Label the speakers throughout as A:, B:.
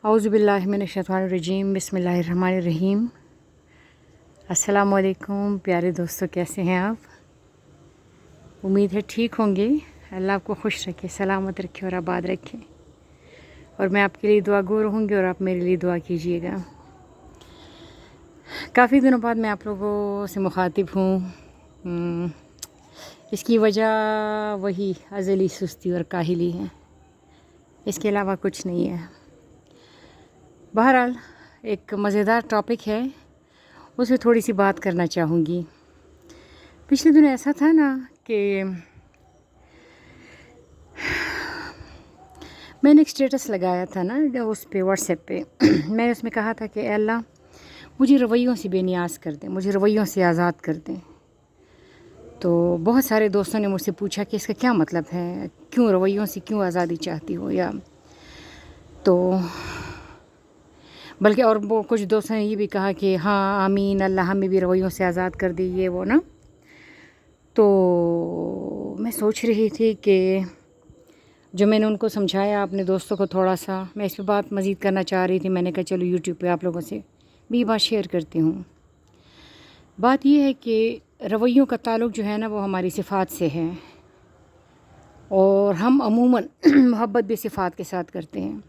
A: औज़ु बिल्लाहि मिनश्शैतानिर्रजीम बिस्मिल्लाहिर्रहमानिर्रहीम। अस्सलामु अलैकुम प्यारे दोस्तों, कैसे हैं आप? उम्मीद है ठीक होंगे। अल्लाह आपको खुश रखे, सलामत रखे और आबाद रखे। और मैं आपके लिए दुआ गो रहूँगी और आप मेरे लिए दुआ कीजिएगा। काफ़ी दिनों बाद मैं आप लोगों से मुखातिब हूँ। इसकी वजह वही अज़ली सुस्ती और काहिली है, इसके अलावा कुछ नहीं है। बहरहाल एक मज़ेदार टॉपिक है, उस पर थोड़ी सी बात करना चाहूँगी। पिछले दिनों ऐसा था ना कि मैंने एक स्टेटस लगाया था ना उस पे व्हाट्सएप पे मैंने उसमें कहा था कि अल्लाह मुझे रवैयों से बेनियाज कर दें, मुझे रवैयों से आज़ाद कर दें। तो बहुत सारे दोस्तों ने मुझसे पूछा कि इसका क्या मतलब है, क्यों रवैयों से क्यों आज़ादी चाहती हो, या तो बल्कि और वो कुछ दोस्तों ने ये भी कहा कि हाँ आमीन, अल्लाह हमें भी रवैयों से आज़ाद कर दी, ये वो ना। तो मैं सोच रही थी कि जो मैंने उनको समझाया अपने दोस्तों को, थोड़ा सा मैं इस पर बात मज़ीद करना चाह रही थी। मैंने कहा चलो यूट्यूब पे आप लोगों से भी बात शेयर करती हूँ। बात ये है कि रवैयों का ताल्लुक़ जो है ना वो हमारी सिफ़ात से है, और हम अमूमन मोहब्बत भी सिफ़ात के साथ करते हैं।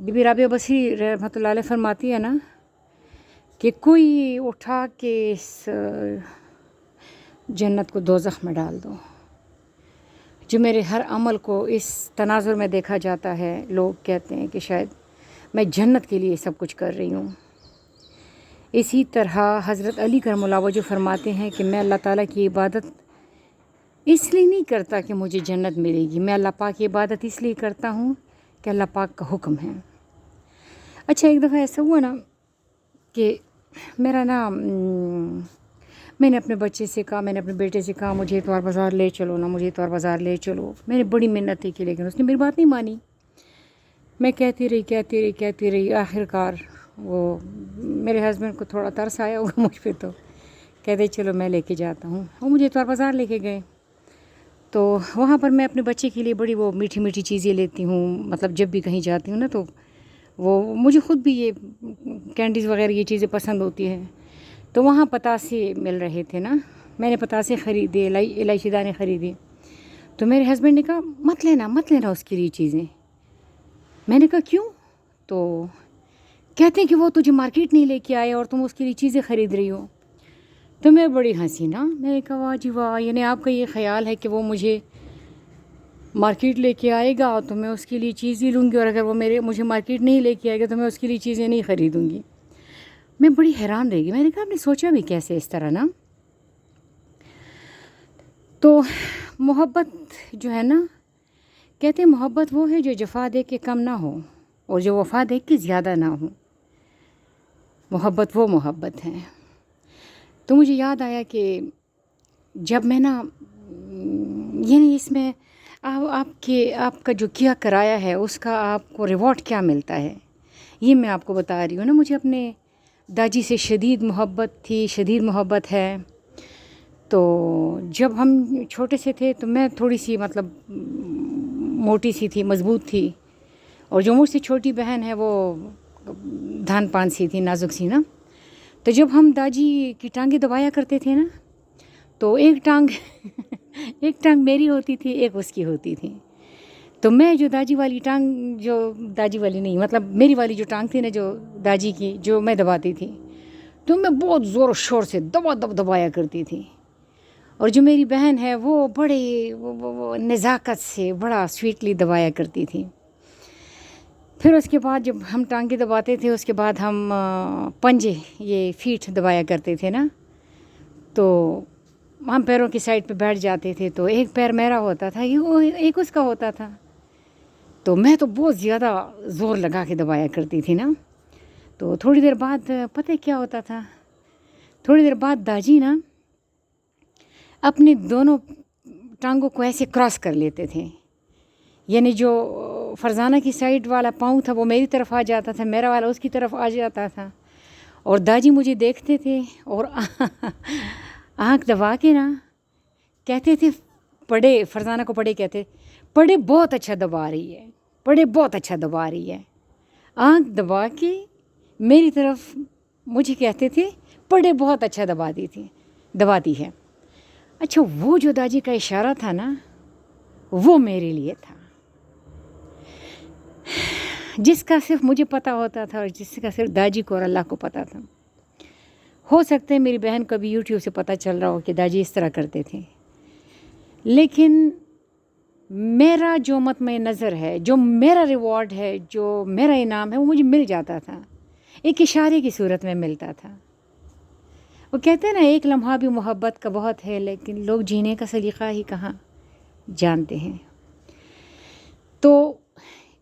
A: बीबी राबिया बसरी रहमतुल्लाह अलैह फरमाती है ना कि कोई उठा के इस जन्नत को दोज़ख में डाल दो। जो मेरे हर अमल को इस तनाज़ुर में देखा जाता है, लोग कहते हैं कि शायद मैं जन्नत के लिए सब कुछ कर रही हूँ। इसी तरह हज़रत अली करमुल्लाह वजह फरमाते हैं कि मैं अल्लाह ताला की इबादत इसलिए नहीं करता कि मुझे जन्नत मिलेगी, मैं अल्लाह पाक की इबादत इसलिए करता हूँ कि अल्लाह पाक का हुक्म है। अच्छा, एक दफ़ा ऐसा हुआ ना कि मेरा ना मैंने अपने बच्चे से कहा, मैंने अपने बेटे से कहा मुझे इतवार बाज़ार ले चलो ना, मुझे इतवार बाज़ार ले चलो। मैंने बड़ी मिन्नत की, लेकिन उसने मेरी बात नहीं मानी। मैं कहती रही आखिरकार वो मेरे हस्बैंड को थोड़ा तरस आया होगा मुझ पे, तो कहते चलो मैं लेके जाता हूँ। वो मुझे इतवार बाज़ार लेके गए। तो वहाँ पर मैं अपने बच्चे के लिए बड़ी वो मीठी मीठी चीज़ें लेती हूँ, मतलब जब भी कहीं जाती हूँ ना, तो वो मुझे ख़ुद भी ये कैंडीज़ वग़ैरह ये चीज़ें पसंद होती हैं। तो वहाँ पतासे मिल रहे थे ना, मैंने पतासे ख़रीदे, इलायची दाने ख़रीदे। तो मेरे हस्बैंड ने कहा मत लेना उसके लिए चीज़ें। मैंने कहा क्यों? तो कहते हैं कि वो तुझे मार्केट नहीं लेके आए और तुम उसके लिए चीज़ें ख़रीद रही हो। तो मैं बड़ी हंसी ना, मैंने कहा वाह जी वाह, यानी आपका ये ख़्याल है कि वो मुझे मार्केट लेके आएगा तो मैं उसके लिए चीज़ ही लूँगी, और अगर वो मुझे मार्केट नहीं लेके आएगा तो मैं उसके लिए चीज़ें नहीं ख़रीदूँगी। मैं बड़ी हैरान रह गई। मैंने कहा आपने सोचा भी कैसे इस तरह ना? तो मोहब्बत जो है ना, कहते हैं मोहब्बत वो है जो जफ़ा दे के कम ना हो और जो वफ़ा दे के ज़्यादा ना हो। मोहब्बत वो मोहब्बत है। तो मुझे याद आया कि जब मैं ना यानी इसमें आपका जो किया कराया है उसका आपको रिवॉर्ड क्या मिलता है, ये मैं आपको बता रही हूँ ना। मुझे अपने दादी से शदीद मोहब्बत थी, शदीद मोहब्बत है। तो जब हम छोटे से थे तो मैं थोड़ी सी मतलब मोटी सी थी, मज़बूत थी, और जो मुझसे छोटी बहन है वो धान पान सी थी, नाजुक सी ना। तो जब हम दादी की टांगें दबाया करते थे ना, तो एक टांग एक टांग मेरी होती थी, एक उसकी होती थी। तो मैं जो दादी वाली टांग, जो दादी वाली नहीं मतलब मेरी वाली जो टांग थी ना, जो दादी की जो मैं दबाती थी, तो मैं बहुत ज़ोर शोर से दबाया करती थी। और जो मेरी बहन है वो बड़े वो नज़ाकत से बड़ा स्वीटली दबाया करती थी। फिर उसके बाद जब हम टांगे दबाते थे, उसके बाद हम पंजे ये फीट दबाया करते थे ना, तो हम पैरों की साइड पे बैठ जाते थे। तो एक पैर मेरा होता था, एक उसका होता था। तो मैं तो बहुत ज़्यादा ज़ोर लगा के दबाया करती थी ना। तो थोड़ी देर बाद पता है क्या होता था, थोड़ी देर बाद दादी ना अपने दोनों टांगों को ऐसे क्रॉस कर लेते थे। यानी जो फरजाना की साइड वाला पाँव था वो मेरी तरफ आ जाता था, मेरा वाला उसकी तरफ आ जाता था। और दादी मुझे देखते थे और आँख दबा के ना कहते थे پڑھے، فرزانہ کو پڑھے کہتے، پڑھے بہت اچھا دبا رہی ہے، پڑھے بہت اچھا دبا رہی ہے، آنکھ دبا کے میری طرف مجھے کہتے تھے پڑھے بہت اچھا دباتی ہے۔ اچھا وہ جو داجی کا اشارہ تھا نا، وہ میرے لیے تھا، جس کا صرف مجھے پتہ ہوتا تھا اور جس کا صرف داجی کو اور اللہ کو پتہ تھا۔ ہو سکتا ہے میری بہن کو بھی یوٹیوب سے پتہ چل رہا ہو کہ داجی اس طرح کرتے تھے، لیکن میرا جو مطمع نظر ہے، جو میرا ریوارڈ ہے، جو میرا انعام ہے، وہ مجھے مل جاتا تھا، ایک اشارے کی صورت میں ملتا تھا۔ وہ کہتے ہیں نا ایک لمحہ بھی محبت کا بہت ہے، لیکن لوگ جینے کا سلیقہ ہی کہاں جانتے ہیں۔ تو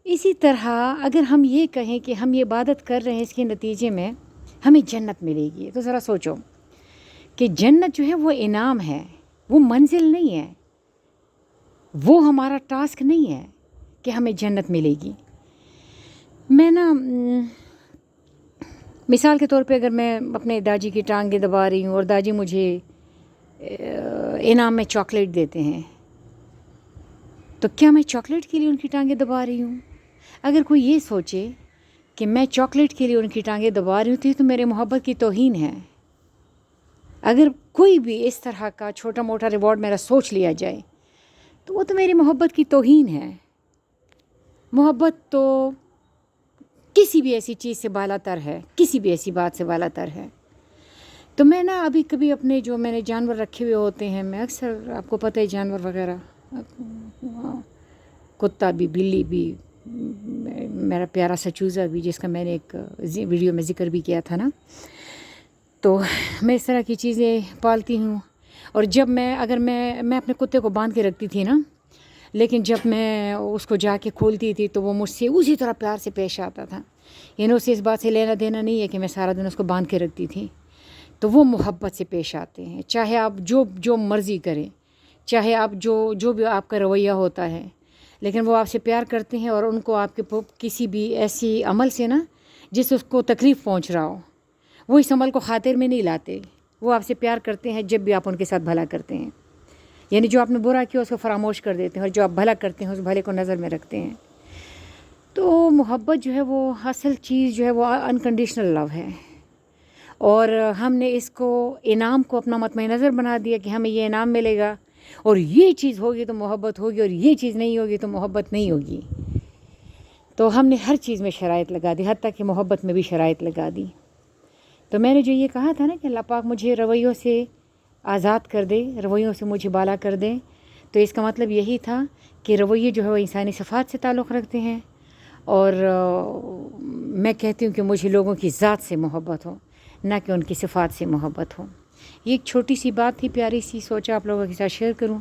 A: اسی طرح اگر ہم یہ کہیں کہ ہم یہ عبادت کر رہے ہیں، اس کے نتیجے میں ہمیں جنت ملے گی، تو ذرا سوچو کہ جنت جو ہے وہ انعام ہے، وہ منزل نہیں ہے، وہ ہمارا ٹاسک نہیں ہے کہ ہمیں جنت ملے گی۔ میں نا مثال کے طور پہ اگر میں اپنے داجی کی ٹانگیں دبا رہی ہوں اور داجی مجھے انعام میں چاکلیٹ دیتے ہیں، تو کیا میں چاکلیٹ کے لیے ان کی ٹانگیں دبا رہی ہوں؟ اگر کوئی یہ سوچے کہ میں چاکلیٹ کے لیے ان کی ٹانگیں دبا رہی ہوں تو یہ تو میرے محبت کی توہین ہے۔ اگر کوئی بھی اس طرح کا چھوٹا موٹا ریوارڈ میرا سوچ لیا جائے تو وہ تو میری محبت کی توہین ہے۔ محبت تو کسی بھی ایسی چیز سے بالا تر ہے، کسی بھی ایسی بات سے بالا تر ہے۔ تو میں نا ابھی کبھی اپنے جو میں نے جانور رکھے ہوئے ہوتے ہیں، میں اکثر آپ کو پتہ ہے جانور وغیرہ، کتا بھی، بلی بھی، میرا پیارا سا چوزا بھی جس کا میں نے ایک ویڈیو میں ذکر بھی کیا تھا نا، تو میں اس طرح کی چیزیں پالتی ہوں۔ اور جب اگر میں اپنے کتے کو باندھ کے رکھتی تھی نا، لیکن جب میں اس کو جا کے کھولتی تھی تو وہ مجھ سے اسی طرح پیار سے پیش آتا تھا، یعنی اسے اس بات سے لینا دینا نہیں ہے کہ میں سارا دن اس کو باندھ کے رکھتی تھی۔ تو وہ محبت سے پیش آتے ہیں، چاہے آپ جو مرضی کریں، چاہے آپ جو بھی آپ کا رویہ ہوتا ہے، لیکن وہ آپ سے پیار کرتے ہیں، اور ان کو آپ کے کسی بھی ایسی عمل سے نا جس اس کو تکلیف پہنچ رہا ہو، وہ اس عمل کو خاطر میں نہیں لاتے، وہ آپ سے پیار کرتے ہیں جب بھی آپ ان کے ساتھ بھلا کرتے ہیں، یعنی جو آپ نے برا کیا اس کو فراموش کر دیتے ہیں، اور جو آپ بھلا کرتے ہیں اس بھلے کو نظر میں رکھتے ہیں۔ تو محبت جو ہے وہ اصل چیز جو ہے وہ انکنڈیشنل لو ہے، اور ہم نے اس کو انعام کو اپنا مطمع نظر بنا دیا کہ ہمیں یہ انعام ملے گا، اور یہ چیز ہوگی تو محبت ہوگی، اور یہ چیز نہیں ہوگی تو محبت نہیں ہوگی۔ تو ہم نے ہر چیز میں شرائط لگا دی، حتیٰ کہ محبت میں بھی شرائط لگا دی۔ تو میں نے جو یہ کہا تھا نا کہ اللہ پاک مجھے رویوں سے آزاد کر دے، رویوں سے مجھے بالا کر دے، تو اس کا مطلب یہی تھا کہ رویے جو ہے وہ انسانی صفات سے تعلق رکھتے ہیں، اور میں کہتی ہوں کہ مجھے لوگوں کی ذات سے محبت ہو، نہ کہ ان کی صفات سے محبت ہو۔ یہ ایک چھوٹی سی بات تھی، پیاری سی، سوچا آپ لوگوں کے ساتھ شیئر کروں،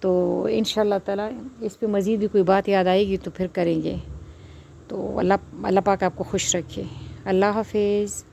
A: تو انشاءاللہ تعالیٰ اس پہ مزید بھی کوئی بات یاد آئے گی تو پھر کریں گے۔ تو اللہ پاک آپ کو خوش رکھے۔ اللہ حافظ۔